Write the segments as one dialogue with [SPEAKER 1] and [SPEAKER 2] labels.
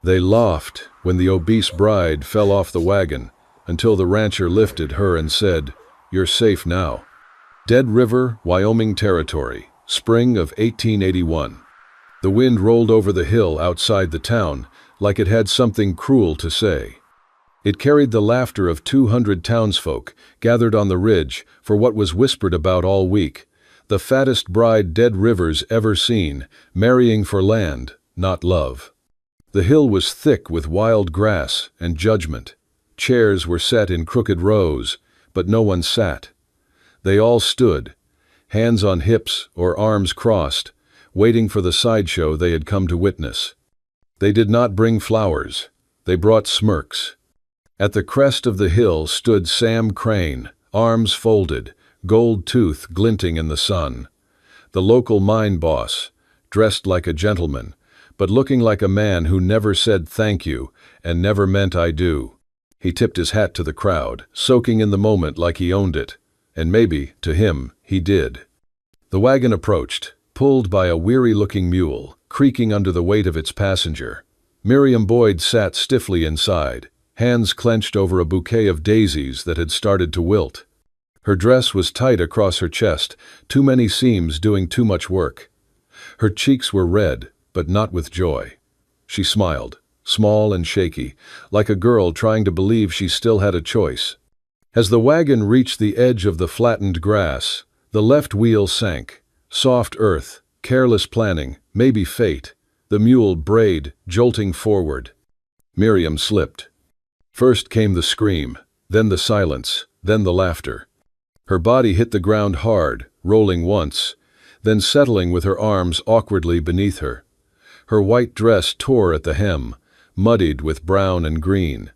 [SPEAKER 1] They laughed when the obese bride fell off the wagon until the rancher lifted her and said, "You're safe now." Dead River, Wyoming Territory, spring of 1881. The wind rolled over the hill outside the town like it had something cruel to say. It carried the laughter of 200 townsfolk gathered on the ridge for what was whispered about all week, the fattest bride Dead River's ever seen, marrying for land, not love. The hill was thick with wild grass and judgment. Chairs were set in crooked rows, but no one sat. They all stood, hands on hips or arms crossed, waiting for the sideshow they had come to witness. They did not bring flowers. They brought smirks. At the crest of the hill stood Sam Crane, arms folded, gold tooth glinting in the sun. The local mine boss, dressed like a gentleman, but looking like a man who never said thank you and never meant I do. He tipped his hat to the crowd, soaking in the moment like he owned it. And maybe, to him, he did. The wagon approached, pulled by a weary-looking mule, creaking under the weight of its passenger. Miriam Boyd sat stiffly inside, hands clenched over a bouquet of daisies that had started to wilt. Her dress was tight across her chest, too many seams doing too much work. Her cheeks were red, but not with joy. She smiled, small and shaky, like a girl trying to believe she still had a choice. As the wagon reached the edge of the flattened grass, the left wheel sank. Soft earth, careless planning, maybe fate. The mule brayed, jolting forward. Miriam slipped. First came the scream, then the silence, then the laughter. Her body hit the ground hard, rolling once, then settling with her arms awkwardly beneath her. Her white dress tore at the hem, muddied with brown and green.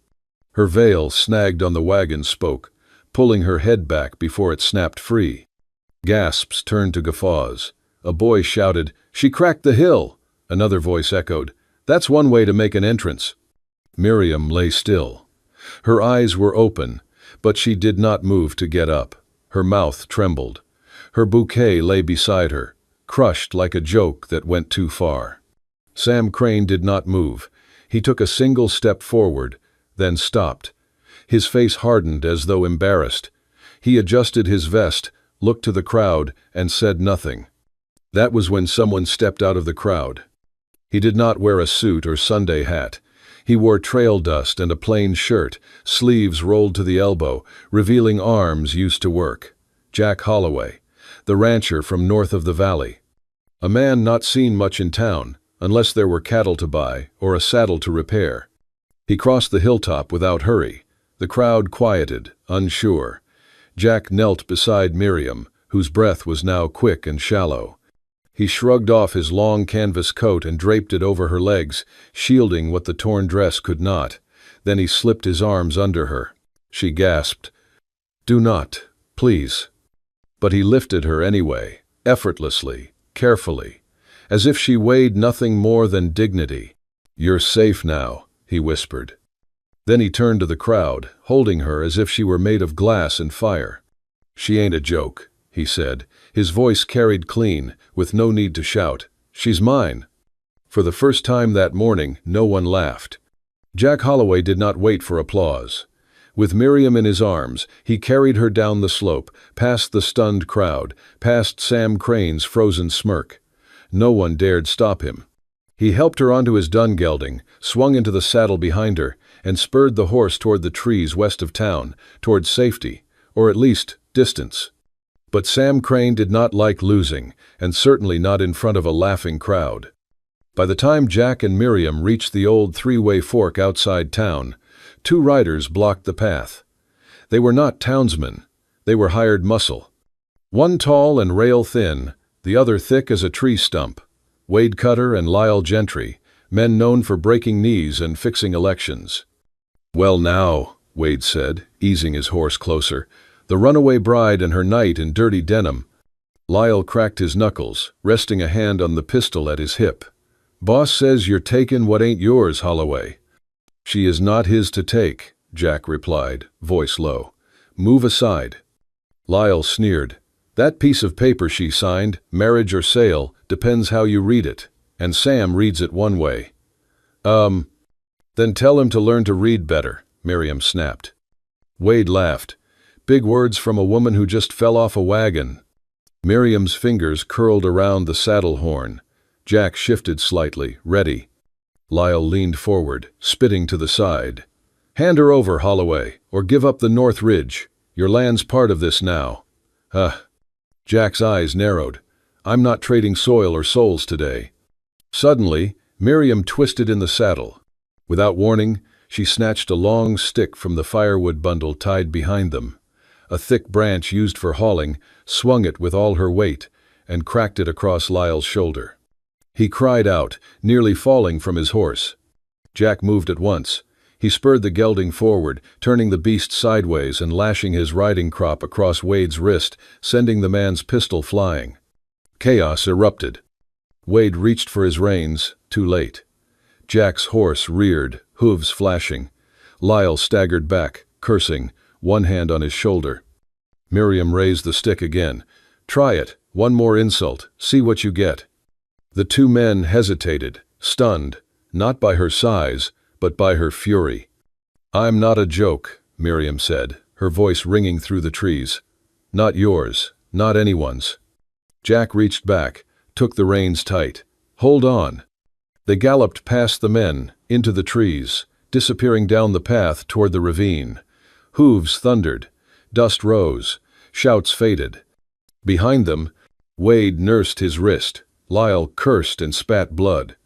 [SPEAKER 1] Her veil snagged on the wagon spoke, pulling her head back before it snapped free. Gasps turned to guffaws. A boy shouted, "She cracked the hill!" Another voice echoed, "That's one way to make an entrance." Miriam lay still. Her eyes were open, but she did not move to get up. Her mouth trembled. Her bouquet lay beside her, crushed like a joke that went too far. Sam Crane did not move. He took a single step forward, then stopped. His face hardened as though embarrassed. He adjusted his vest, looked to the crowd, and said nothing. That was when someone stepped out of the crowd. He did not wear a suit or Sunday hat. He wore trail dust and a plain shirt, sleeves rolled to the elbow, revealing arms used to work. Jack Holloway, the rancher from north of the valley. A man not seen much in town, unless there were cattle to buy or a saddle to repair. He crossed the hilltop without hurry. The crowd quieted, unsure. Jack knelt beside Miriam, whose breath was now quick and shallow. He shrugged off his long canvas coat and draped it over her legs, shielding what the torn dress could not. Then he slipped his arms under her. She gasped, "Do not, please." But he lifted her anyway, effortlessly, carefully, as if she weighed nothing more than dignity. "You're safe now," he whispered. Then he turned to the crowd, holding her as if she were made of glass and fire. "She ain't a joke," he said, his voice carried clean, with no need to shout. "She's mine." For the first time that morning, no one laughed. Jack Holloway did not wait for applause. With Miriam in his arms, he carried her down the slope, past the stunned crowd, past Sam Crane's frozen smirk. No one dared stop him. He helped her onto his dun gelding, swung into the saddle behind her, and spurred the horse toward the trees west of town, toward safety, or at least distance. But Sam Crane did not like losing, and certainly not in front of a laughing crowd. By the time Jack and Miriam reached the old three-way fork outside town, 2 riders blocked the path. They were not townsmen. They were hired muscle. One tall and rail-thin, the other thick as a tree stump. Wade Cutter and Lyle Gentry, men known for breaking knees and fixing elections. "Well now," Wade said, easing his horse closer, "the runaway bride and her knight in dirty denim." Lyle cracked his knuckles, resting a hand on the pistol at his hip. "Boss says you're takin' what ain't yours, Holloway." "She is not his to take," Jack replied, voice low. "Move aside." Lyle sneered. "That piece of paper she signed, marriage or sale, depends how you read it. And Sam reads it one way." Then tell him to learn to read better, Miriam snapped. Wade laughed. Big words from a woman who just fell off a wagon. Miriam's fingers curled around the saddle horn. Jack shifted slightly, ready. Lyle leaned forward, spitting to the side. Hand her over, Holloway, or give up the North Ridge. Your land's part of this now. Jack's eyes narrowed. I'm not trading soil or souls today. Suddenly, Miriam twisted in the saddle. Without warning, she snatched a long stick from the firewood bundle tied behind them. A thick branch used for hauling, swung it with all her weight, and cracked it across Lyle's shoulder. He cried out, nearly falling from his horse. Jack moved at once. He spurred the gelding forward, turning the beast sideways and lashing his riding crop across Wade's wrist, sending the man's pistol flying. Chaos erupted. Wade reached for his reins, too late. Jack's horse reared, hooves flashing. Lyle staggered back, cursing, one hand on his shoulder. Miriam raised the stick again. Try it, one more insult, see what you get. The two men hesitated, stunned, not by her size, but by her fury. I'm not a joke, Miriam said, her voice ringing through the trees. Not yours, not anyone's. Jack reached back, took the reins tight. Hold on. They galloped past the men, into the trees, disappearing down the path toward the ravine. Hooves thundered. Dust rose. Shouts faded. Behind them, Wade nursed his wrist. Lyle cursed and spat blood.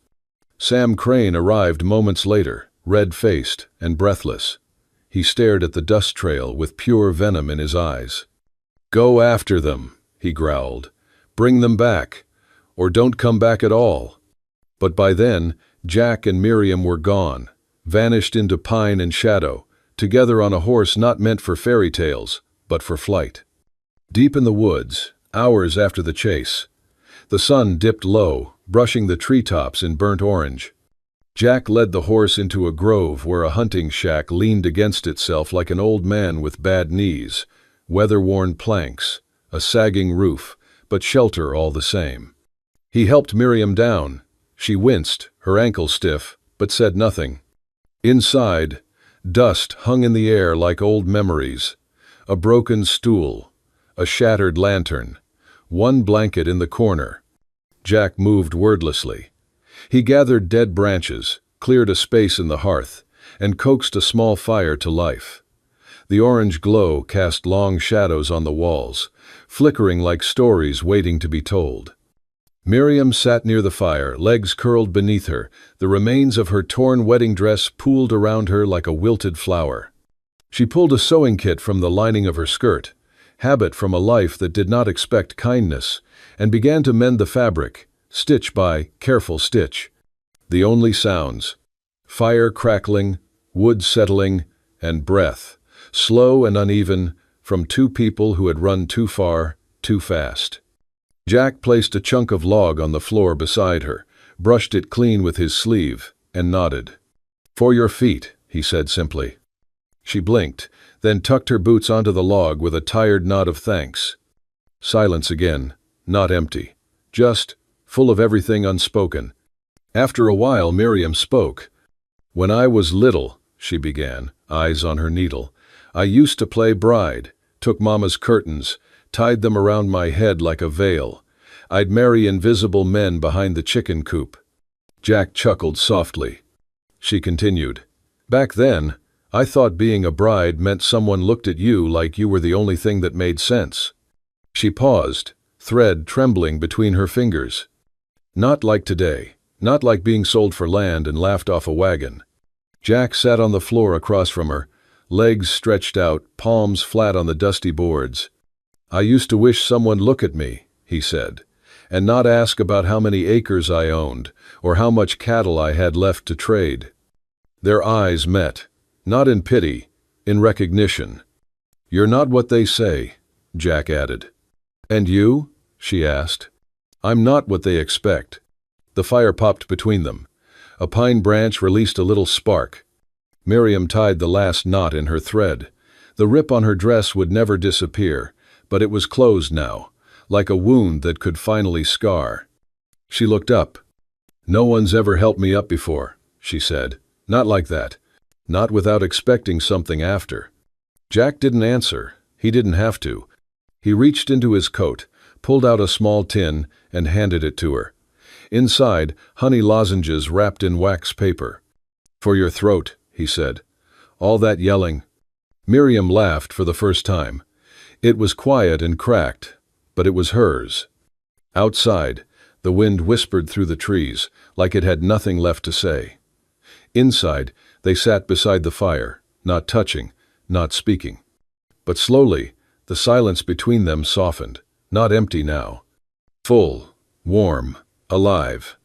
[SPEAKER 1] Sam Crane arrived moments later, red-faced and breathless. He stared at the dust trail with pure venom in his eyes. Go after them, he growled. Bring them back, or don't come back at all. But by then, Jack and Miriam were gone, vanished into pine and shadow, together on a horse not meant for fairy tales, but for flight. Deep in the woods, hours after the chase, the sun dipped low, brushing the treetops in burnt orange. Jack led the horse into a grove where a hunting shack leaned against itself like an old man with bad knees, weather-worn planks, a sagging roof, but shelter all the same. He helped Miriam down. She winced, her ankle stiff, but said nothing. Inside, dust hung in the air like old memories. A broken stool, a shattered lantern, one blanket in the corner. Jack moved wordlessly. He gathered dead branches, cleared a space in the hearth, and coaxed a small fire to life. The orange glow cast long shadows on the walls, flickering like stories waiting to be told. Miriam sat near the fire, legs curled beneath her, the remains of her torn wedding dress pooled around her like a wilted flower. She pulled a sewing kit from the lining of her skirt, habit from a life that did not expect kindness, and began to mend the fabric, stitch by careful stitch. The only sounds: fire crackling, wood settling, and breath, slow and uneven, from two people who had run too far, too fast. Jack placed a chunk of log on the floor beside her, brushed it clean with his sleeve, and nodded. For your feet, he said simply. She blinked, then tucked her boots onto the log with a tired nod of thanks. Silence again, not empty, just full of everything unspoken. After a while, Miriam spoke. When I was little, she began, eyes on her needle, I used to play bride, took Mama's curtains, tied them around my head like a veil. I'd marry invisible men behind the chicken coop. Jack chuckled softly. She continued, Back then, I thought being a bride meant someone looked at you like you were the only thing that made sense. She paused, thread trembling between her fingers. Not like today, not like being sold for land and laughed off a wagon. Jack sat on the floor across from her, legs stretched out, palms flat on the dusty boards. I used to wish someone look at me, he said, and not ask about how many acres I owned or how much cattle I had left to trade. Their eyes met, not in pity, in recognition. You're not what they say, Jack added. And you? She asked. I'm not what they expect. The fire popped between them. A pine branch released a little spark. Miriam tied the last knot in her thread. The rip on her dress would never disappear, but it was closed now, like a wound that could finally scar. She looked up. No one's ever helped me up before, she said. Not like that. Not without expecting something after. Jack didn't answer. He didn't have to. He reached into his coat, pulled out a small tin, and handed it to her. Inside, honey lozenges wrapped in wax paper. "For your throat," he said. "All that yelling." Miriam laughed for the first time. It was quiet and cracked, but it was hers. Outside, the wind whispered through the trees, like it had nothing left to say. Inside, they sat beside the fire, not touching, not speaking. But slowly, the silence between them softened, not empty now. Full, warm, alive.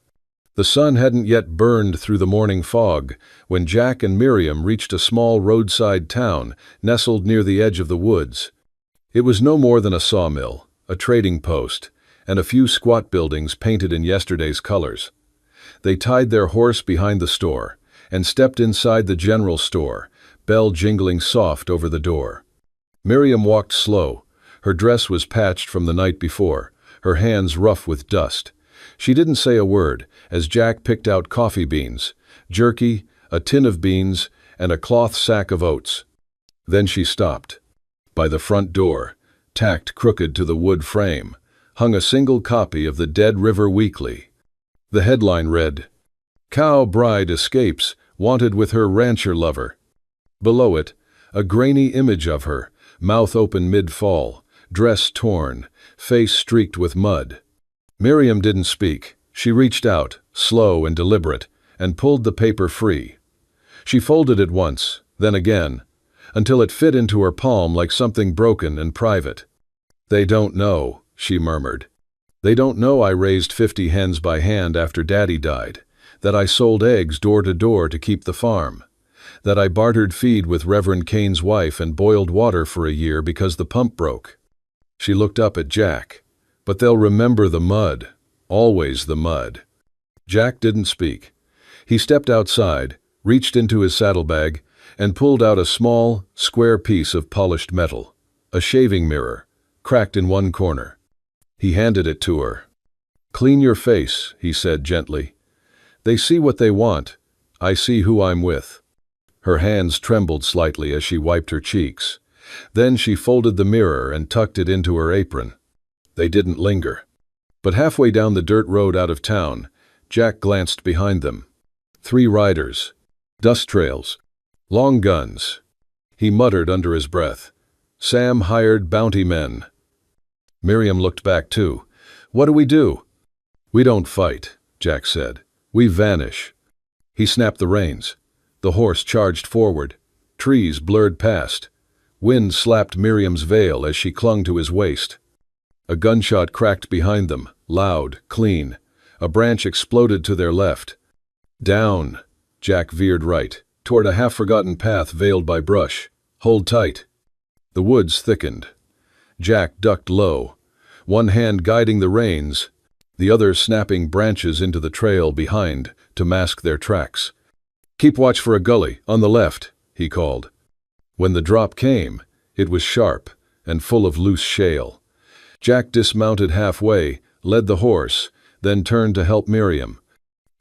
[SPEAKER 1] The sun hadn't yet burned through the morning fog when Jack and Miriam reached a small roadside town nestled near the edge of the woods. It was no more than a sawmill, a trading post, and a few squat buildings painted in yesterday's colors. They tied their horse behind the store and stepped inside the general store, bell jingling soft over the door. Miriam walked slow. Her dress was patched from the night before, her hands rough with dust. She didn't say a word as Jack picked out coffee beans, jerky, a tin of beans, and a cloth sack of oats. Then she stopped. By the front door, tacked crooked to the wood frame, hung a single copy of the Dead River Weekly. The headline read, "Cow Bride Escapes, Wanted with Her Rancher Lover." Below it, a grainy image of her, mouth open mid-fall, dress torn, face streaked with mud. Miriam didn't speak. She reached out, slow and deliberate, and pulled the paper free. She folded it once, then again, until it fit into her palm like something broken and private. "They don't know," she murmured. "They don't know I raised 50 hens by hand after Daddy died, that I sold eggs door to door to keep the farm, that I bartered feed with Reverend Kane's wife and boiled water for a year because the pump broke." She looked up at Jack. "But they'll remember the mud, always the mud." Jack didn't speak. He stepped outside, reached into his saddlebag, and pulled out a small, square piece of polished metal, a shaving mirror, cracked in one corner. He handed it to her. "Clean your face," he said gently. "They see what they want. I see who I'm with." Her hands trembled slightly as she wiped her cheeks. Then she folded the mirror and tucked it into her apron. They didn't linger. But halfway down the dirt road out of town, Jack glanced behind them. 3 riders. Dust trails. Long guns. He muttered under his breath, "Sam hired bounty men." Miriam looked back too. "What do we do?" "We don't fight," Jack said. "We vanish." He snapped the reins. The horse charged forward. Trees blurred past. Wind slapped Miriam's veil as she clung to his waist. A gunshot cracked behind them, loud, clean. A branch exploded to their left. "Down." Jack veered right, toward a half-forgotten path veiled by brush. "Hold tight." The woods thickened. Jack ducked low, one hand guiding the reins, the other snapping branches into the trail behind to mask their tracks. "Keep watch for a gully, on the left," he called. When the drop came, it was sharp and full of loose shale. Jack dismounted halfway, led the horse, then turned to help Miriam.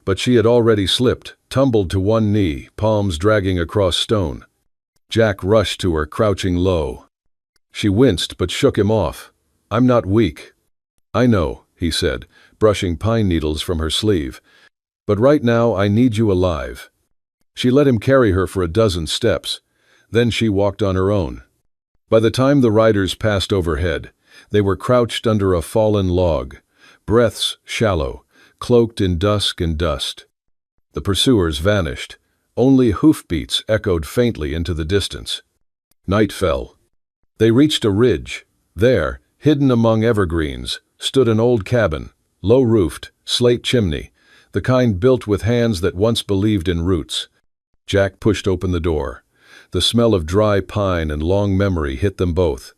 [SPEAKER 1] But she had already slipped, tumbled to one knee, palms dragging across stone. Jack rushed to her, crouching low. She winced but shook him off. "I'm not weak." "I know," he said, brushing pine needles from her sleeve. "But right now I need you alive." She let him carry her for a dozen steps. Then she walked on her own. By the time the riders passed overhead, they were crouched under a fallen log, breaths shallow, cloaked in dusk and dust. The pursuers vanished. Only hoofbeats echoed faintly into the distance. Night fell. They reached a ridge. There, hidden among evergreens, stood an old cabin, low-roofed, slate chimney, the kind built with hands that once believed in roots. Jack pushed open the door. The smell of dry pine and long memory hit them both.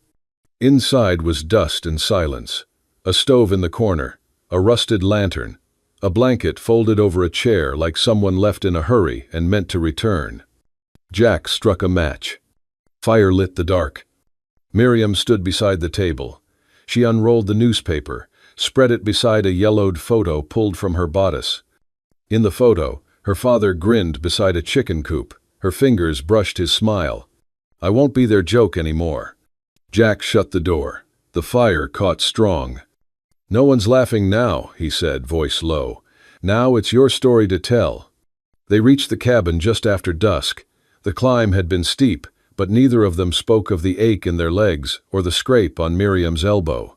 [SPEAKER 1] Inside was dust and silence. A stove in the corner, a rusted lantern, a blanket folded over a chair like someone left in a hurry and meant to return. Jack struck a match. Fire lit the dark. Miriam stood beside the table. She unrolled the newspaper, spread it beside a yellowed photo pulled from her bodice. In the photo, Her father grinned beside a chicken coop. Her fingers brushed his smile. I won't be their joke anymore. Jack shut the door. The fire caught strong. No one's laughing now, he said, voice low. Now it's your story to tell. They reached the cabin just after dusk. The climb had been steep, but neither of them spoke of the ache in their legs or the scrape on Miriam's elbow.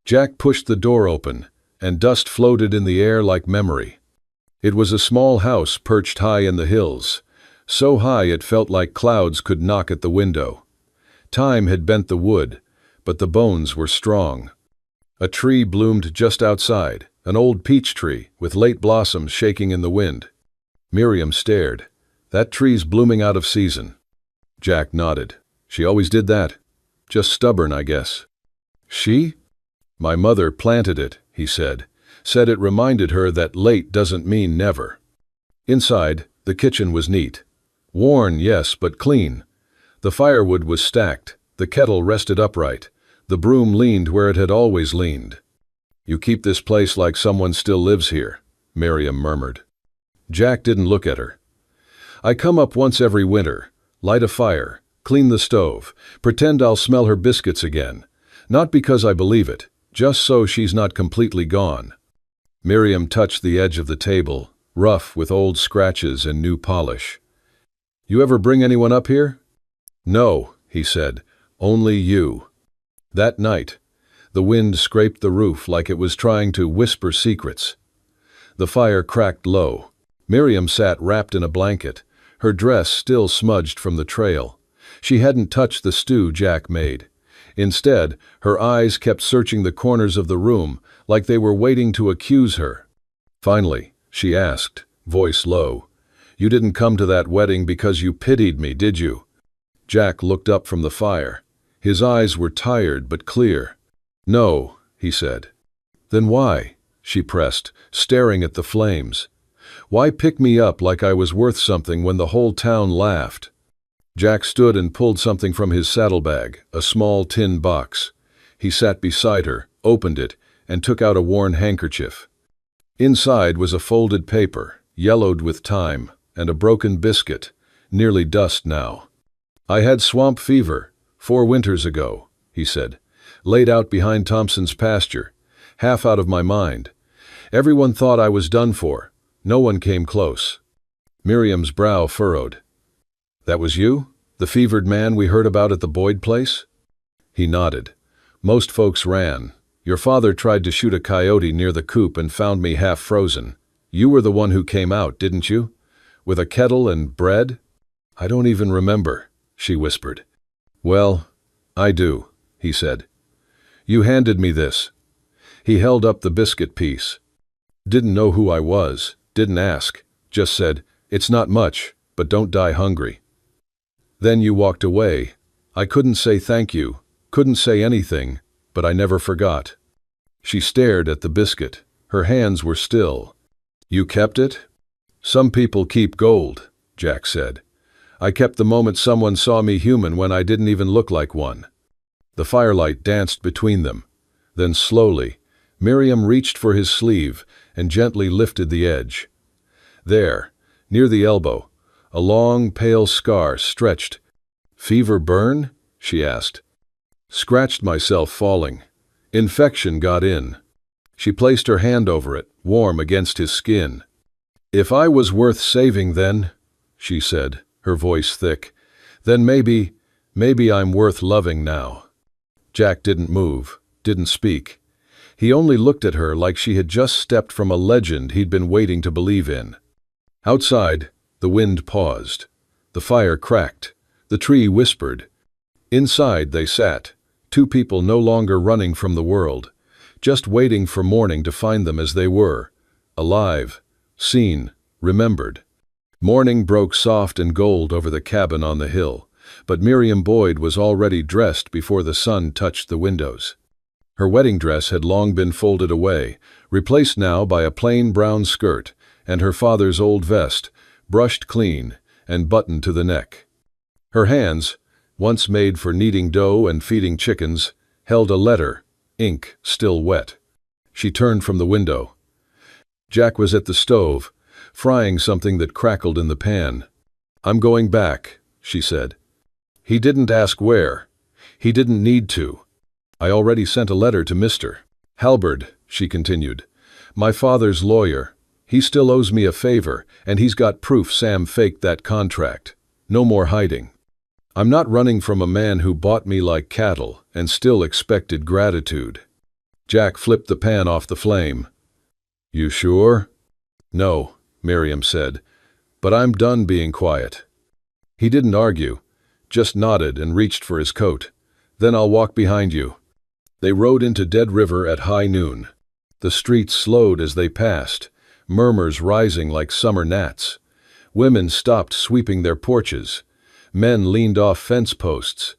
[SPEAKER 1] Jack pushed the door open, and dust floated in the air like memory. It was a small house perched high in the hills, so high it felt like clouds could knock at the window. Time had bent the wood, but the bones were strong. A tree bloomed just outside, an old peach tree with late blossoms shaking in the wind. Miriam stared. That tree's blooming out of season. Jack nodded. She always did that. Just stubborn, I guess. She? My mother planted it, he said. Said it reminded her that late doesn't mean never. Inside, the kitchen was neat. Worn, yes, but clean. The firewood was stacked. The kettle rested upright. The broom leaned where it had always leaned. You keep this place like someone still lives here, Miriam murmured. Jack didn't look at her. I come up once every winter, light a fire, clean the stove, pretend I'll smell her biscuits again. Not because I believe it, just so she's not completely gone. Miriam touched the edge of the table, rough with old scratches and new polish. You ever bring anyone up here? No, he said, only you. That night, the wind scraped the roof like it was trying to whisper secrets. The fire cracked low. Miriam sat wrapped in a blanket, her dress still smudged from the trail. She hadn't touched the stew Jack made. Instead, her eyes kept searching the corners of the room like they were waiting to accuse her. Finally, she asked, voice low, You didn't come to that wedding because you pitied me, did you? Jack looked up from the fire. His eyes were tired but clear. No, he said. Then why? She pressed, staring at the flames. Why pick me up like I was worth something when the whole town laughed? Jack stood and pulled something from his saddlebag, a small tin box. He sat beside her, opened it, and took out a worn handkerchief. Inside was a folded paper, yellowed with time, and a broken biscuit, nearly dust now. I had swamp fever 4 winters ago, he said, laid out behind Thompson's pasture, half out of my mind. Everyone thought I was done for. No one came close. Miriam's brow furrowed. That was you? The fevered man we heard about at the Boyd place? He nodded. Most folks ran. Your father tried to shoot a coyote near the coop and found me half frozen. You were the one who came out, didn't you? With a kettle and bread? I don't even remember, she whispered. Well, I do, he said. You handed me this. He held up the biscuit piece. Didn't know who I was, didn't ask, just said, It's not much, but don't die hungry. Then you walked away. I couldn't say thank you, couldn't say anything, but I never forgot. She stared at the biscuit. Her hands were still. You kept it? Some people keep gold, Jack said. I kept the moment someone saw me human when I didn't even look like one. The firelight danced between them. Then slowly, Miriam reached for his sleeve and gently lifted the edge. There, near the elbow, a long, pale scar stretched. Fever burn? She asked. Scratched myself falling. Infection got in. She placed her hand over it, warm against his skin. If I was worth saving then, she said, her voice thick, then maybe I'm worth loving now. Jack didn't move, didn't speak. He only looked at her like she had just stepped from a legend he'd been waiting to believe in. Outside, the wind paused. The fire cracked. The tree whispered. Inside they sat, 2 people no longer running from the world, just waiting for morning to find them as they were, alive, seen, remembered. Morning broke soft and gold over the cabin on the hill, but Miriam Boyd was already dressed before the sun touched the windows. Her wedding dress had long been folded away, replaced now by a plain brown skirt, and her father's old vest, brushed clean and buttoned to the neck. Her hands, once made for kneading dough and feeding chickens, held a letter, ink still wet. She turned from the window. Jack was at the stove, frying something that crackled in the pan. "I'm going back," she said. "He didn't ask where. He didn't need to. I already sent a letter to Mr. Halberd," she continued. "My father's lawyer. He still owes me a favor, and he's got proof Sam faked that contract. No more hiding. I'm not running from a man who bought me like cattle and still expected gratitude." Jack flipped the pan off the flame. "You sure?" "No," Miriam said, "but I'm done being quiet." He didn't argue, just nodded and reached for his coat. "Then I'll walk behind you." They rode into Dead River at high noon. The streets slowed as they passed, murmurs rising like summer gnats. Women stopped sweeping their porches. Men leaned off fence posts.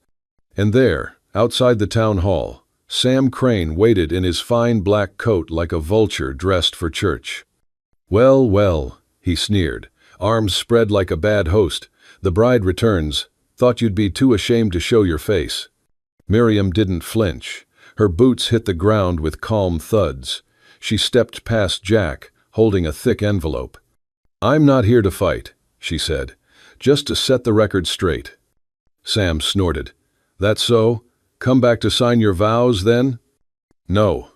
[SPEAKER 1] And there, outside the town hall, Sam Crane waited in his fine black coat like a vulture dressed for church. "Well, well," he sneered, arms spread like a bad host. "The bride returns. Thought you'd be too ashamed to show your face." Miriam didn't flinch. Her boots hit the ground with calm thuds. She stepped past Jack, holding a thick envelope. "I'm not here to fight," she said, "just to set the record straight." Sam snorted. "That so? Come back to sign your vows, then?" "No."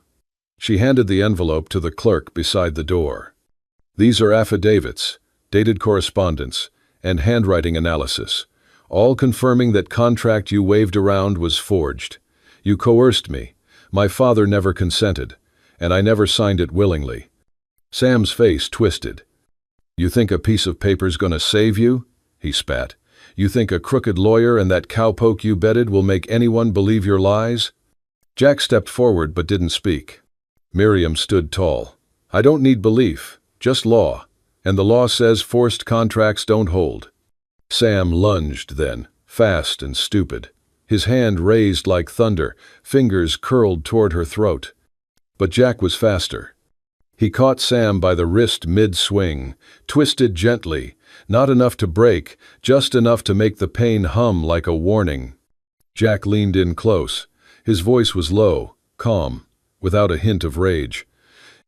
[SPEAKER 1] She handed the envelope to the clerk beside the door. "These are affidavits, dated correspondence, and handwriting analysis, all confirming that contract you waved around was forged. You coerced me. My father never consented, and I never signed it willingly." Sam's face twisted. "You think a piece of paper's gonna save you?" he spat. "You think a crooked lawyer and that cowpoke you bedded will make anyone believe your lies?" Jack stepped forward but didn't speak. Miriam stood tall. "I don't need belief, just law, and the law says forced contracts don't hold." Sam lunged then, fast and stupid. His hand raised like thunder, fingers curled toward her throat. But Jack was faster. He caught Sam by the wrist mid-swing, twisted gently, not enough to break, just enough to make the pain hum like a warning. Jack leaned in close. His voice was low, calm, without a hint of rage.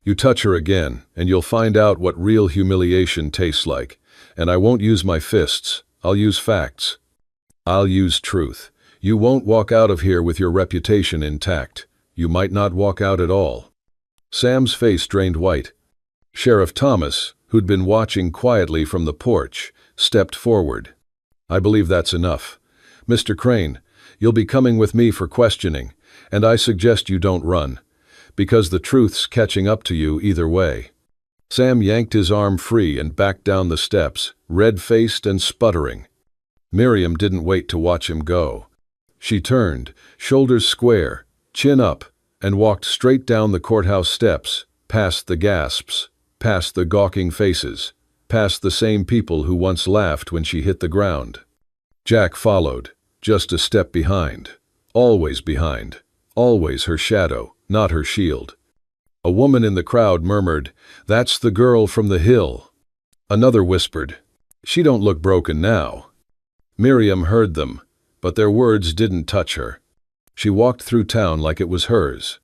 [SPEAKER 1] "You touch her again, and you'll find out what real humiliation tastes like. And I won't use my fists. I'll use facts. I'll use truth. You won't walk out of here with your reputation intact. You might not walk out at all." Sam's face drained white. Sheriff Thomas, who'd been watching quietly from the porch, stepped forward. "I believe that's enough. Mr. Crane, you'll be coming with me for questioning, and I suggest you don't run, because the truth's catching up to you either way." Sam yanked his arm free and backed down the steps, red-faced and sputtering. Miriam didn't wait to watch him go. She turned, shoulders square, chin up, and walked straight down the courthouse steps, past the gasps, past the gawking faces, past the same people who once laughed when she hit the ground. Jack followed, just a step behind, always her shadow, not her shield. A woman in the crowd murmured, "That's the girl from the hill." Another whispered, "She don't look broken now." Miriam heard them, but their words didn't touch her. She walked through town like it was hers.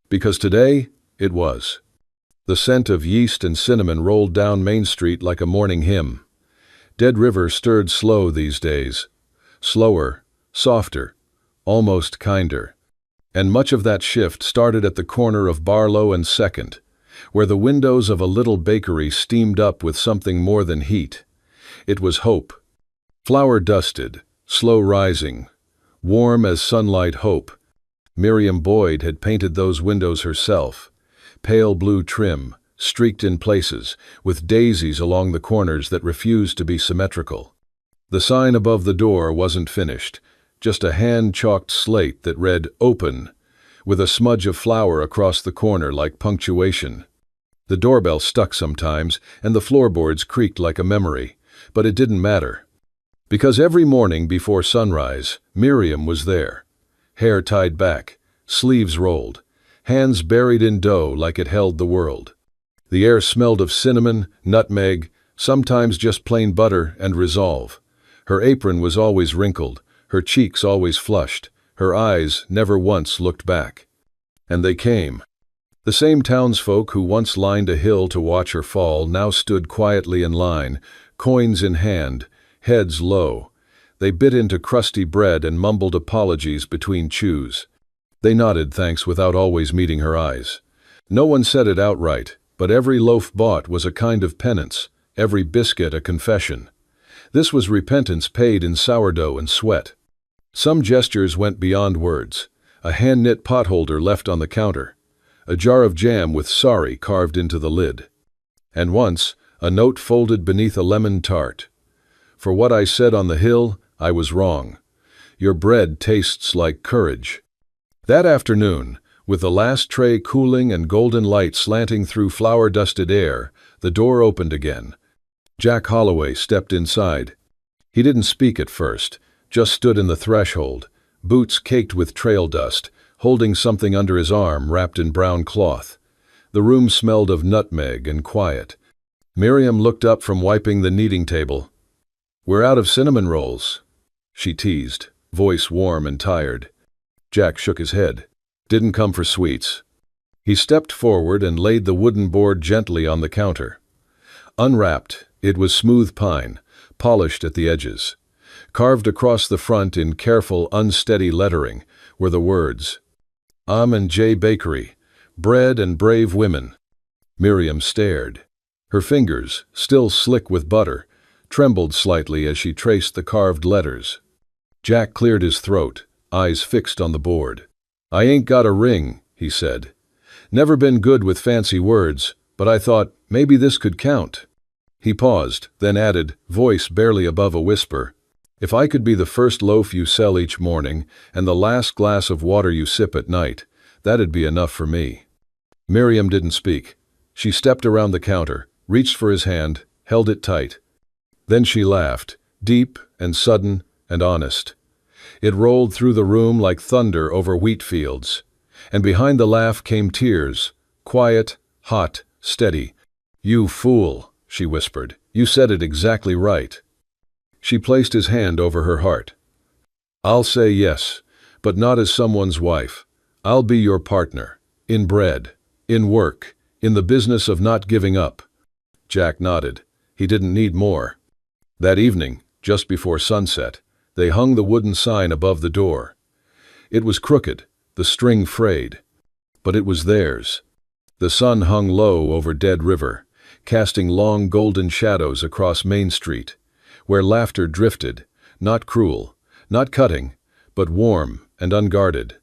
[SPEAKER 1] Because today, it was. The scent of yeast and cinnamon rolled down Main Street like a morning hymn. Dead River stirred slow these days. Slower, softer, almost kinder. And much of that shift started at the corner of Barlow and 2nd, where the windows of a little bakery steamed up with something more than heat. It was hope. Flour-dusted, slow-rising, warm as sunlight hope. Miriam Boyd had painted those windows herself. Pale blue trim, streaked in places, with daisies along the corners that refused to be symmetrical. The sign above the door wasn't finished, just a hand-chalked slate that read "Open," with a smudge of flour across the corner like punctuation. The doorbell stuck sometimes, and the floorboards creaked like a memory, but it didn't matter. Because every morning before sunrise, Miriam was there. Hair tied back, sleeves rolled, hands buried in dough like it held the world. The air smelled of cinnamon, nutmeg, sometimes just plain butter and resolve. Her apron was always wrinkled, her cheeks always flushed, her eyes never once looked back. And they came. The same townsfolk who once lined a hill to watch her fall now stood quietly in line, coins in hand, heads low. They bit into crusty bread and mumbled apologies between chews. They nodded thanks without always meeting her eyes. No one said it outright, but every loaf bought was a kind of penance, every biscuit a confession. This was repentance paid in sourdough and sweat. Some gestures went beyond words. A hand-knit potholder left on the counter. A jar of jam with sorry carved into the lid. And once, a note folded beneath a lemon tart. For what I said on the hill, I was wrong. Your bread tastes like courage. That afternoon, with the last tray cooling and golden light slanting through flour-dusted air, the door opened again. Jack Holloway stepped inside. He didn't speak at first, just stood in the threshold, boots caked with trail dust, holding something under his arm wrapped in brown cloth. The room smelled of nutmeg and quiet. Miriam looked up from wiping the kneading table. "We're out of cinnamon rolls," she teased, voice warm and tired. Jack shook his head. "Didn't come for sweets." He stepped forward and laid the wooden board gently on the counter. Unwrapped, it was smooth pine, polished at the edges. Carved across the front in careful, unsteady lettering were the words, "J. Bakery, Bread and Brave Women." Miriam stared. Her fingers, still slick with butter, trembled slightly as she traced the carved letters. Jack cleared his throat, eyes fixed on the board. "I ain't got a ring," he said. "Never been good with fancy words, but I thought maybe this could count." He paused, then added, voice barely above a whisper, "If I could be the first loaf you sell each morning and the last glass of water you sip at night, that'd be enough for me." Miriam didn't speak. She stepped around the counter, reached for his hand, held it tight. Then she laughed, deep and sudden and honest. It rolled through the room like thunder over wheat fields. And behind the laugh came tears, quiet, hot, steady. "You fool," she whispered. "You said it exactly right." She placed his hand over her heart. "I'll say yes, but not as someone's wife. I'll be your partner. In bread, in work, in the business of not giving up." Jack nodded. He didn't need more. That evening, just before sunset, they hung the wooden sign above the door. It was crooked, the string frayed. But it was theirs. The sun hung low over Dead River, casting long golden shadows across Main Street, where laughter drifted, not cruel, not cutting, but warm and unguarded.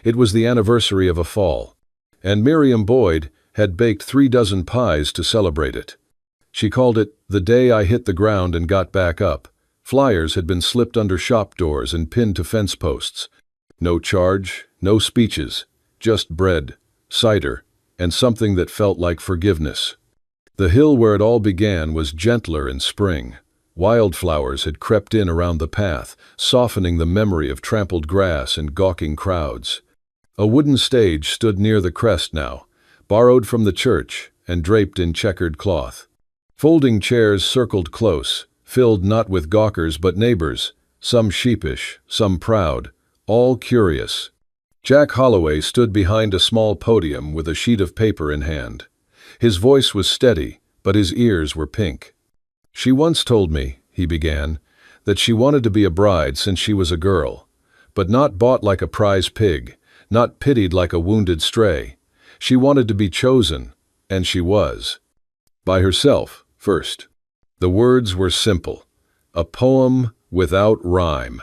[SPEAKER 1] It was the anniversary of a fall, and Miriam Boyd had baked 3 dozen pies to celebrate it. She called it "The Day I Hit the Ground and Got Back Up." Flyers had been slipped under shop doors and pinned to fence posts. No charge, no speeches, just bread, cider, and something that felt like forgiveness. The hill where it all began was gentler in spring. Wildflowers had crept in around the path, softening the memory of trampled grass and gawking crowds. A wooden stage stood near the crest now, borrowed from the church and draped in checkered cloth. Folding chairs circled close, filled not with gawkers but neighbors, some sheepish, some proud, all curious. Jack Holloway stood behind a small podium with a sheet of paper in hand. His voice was steady, but his ears were pink. "She once told me," he began, "that she wanted to be a bride since she was a girl, but not bought like a prize pig, not pitied like a wounded stray. She wanted to be chosen, and she was. By herself, first." The words were simple, a poem without rhyme.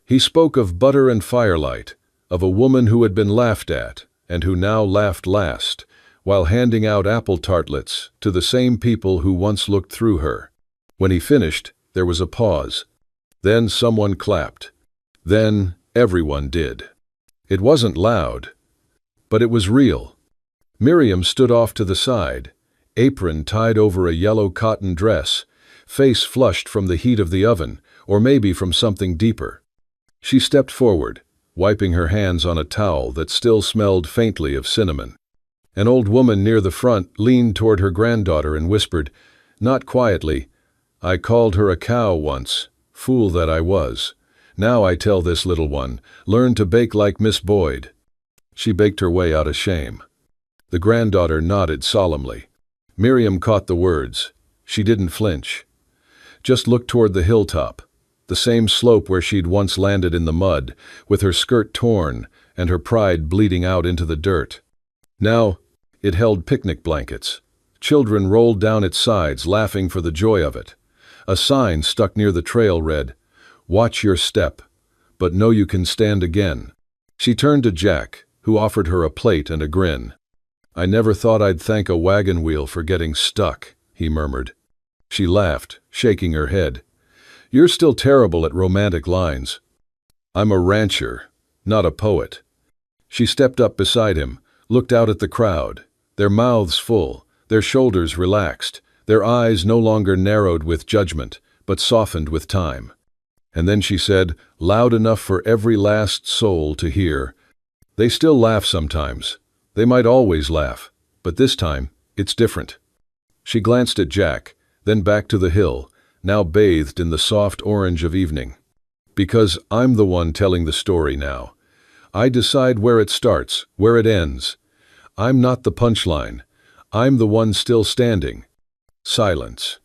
[SPEAKER 1] He spoke of butter and firelight, of a woman who had been laughed at and who now laughed last, while handing out apple tartlets to the same people who once looked through her. When he finished, there was a pause. Then someone clapped. Then everyone did. It wasn't loud, but it was real. Miriam stood off to the side, apron tied over a yellow cotton dress, face flushed from the heat of the oven, or maybe from something deeper. She stepped forward, wiping her hands on a towel that still smelled faintly of cinnamon. An old woman near the front leaned toward her granddaughter and whispered, not quietly, "I called her a cow once, fool that I was. Now I tell this little one, learn to bake like Miss Boyd." She baked her way out of shame. The granddaughter nodded solemnly. Miriam caught the words. She didn't flinch. Just looked toward the hilltop, the same slope where she'd once landed in the mud, with her skirt torn and her pride bleeding out into the dirt. Now, it held picnic blankets. Children rolled down its sides, laughing for the joy of it. A sign stuck near the trail read, "Watch your step, but know you can stand again." She turned to Jack, who offered her a plate and a grin. "I never thought I'd thank a wagon wheel for getting stuck," he murmured. She laughed, shaking her head. "You're still terrible at romantic lines." "I'm a rancher, not a poet." She stepped up beside him, looked out at the crowd, their mouths full, their shoulders relaxed, their eyes no longer narrowed with judgment, but softened with time. And then she said, loud enough for every last soul to hear, "They still laugh sometimes. They might always laugh, but this time, it's different." She glanced at Jack, then back to the hill, now bathed in the soft orange of evening. "Because I'm the one telling the story now. I decide where it starts, where it ends. I'm not the punchline. I'm the one still standing." Silence.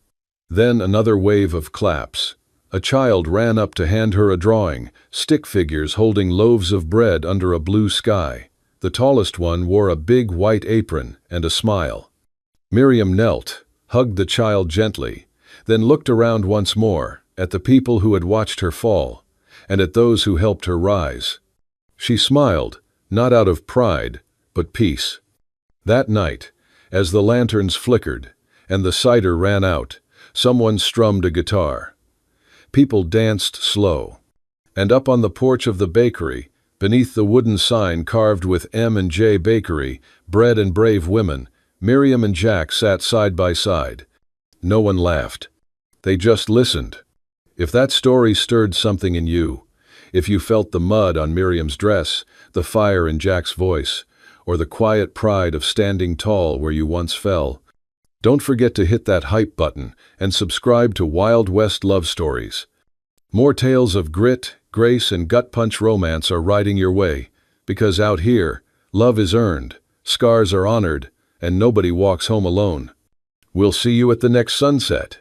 [SPEAKER 1] Then another wave of claps. A child ran up to hand her a drawing, stick figures holding loaves of bread under a blue sky. The tallest one wore a big white apron and a smile. Miriam knelt, hugged the child gently, then looked around once more, at the people who had watched her fall, and at those who helped her rise. She smiled, not out of pride, but peace. That night, as the lanterns flickered and the cider ran out, someone strummed a guitar. People danced slow. And up on the porch of the bakery, beneath the wooden sign carved with M&J Bakery, Bread and Brave Women, Miriam and Jack sat side by side. No one laughed. They just listened. If that story stirred something in you, if you felt the mud on Miriam's dress, the fire in Jack's voice, or the quiet pride of standing tall where you once fell, don't forget to hit that hype button and subscribe to Wild West Love Stories. More tales of grit, grace, and gut-punch romance are riding your way, because out here, love is earned, scars are honored, and nobody walks home alone. We'll see you at the next sunset.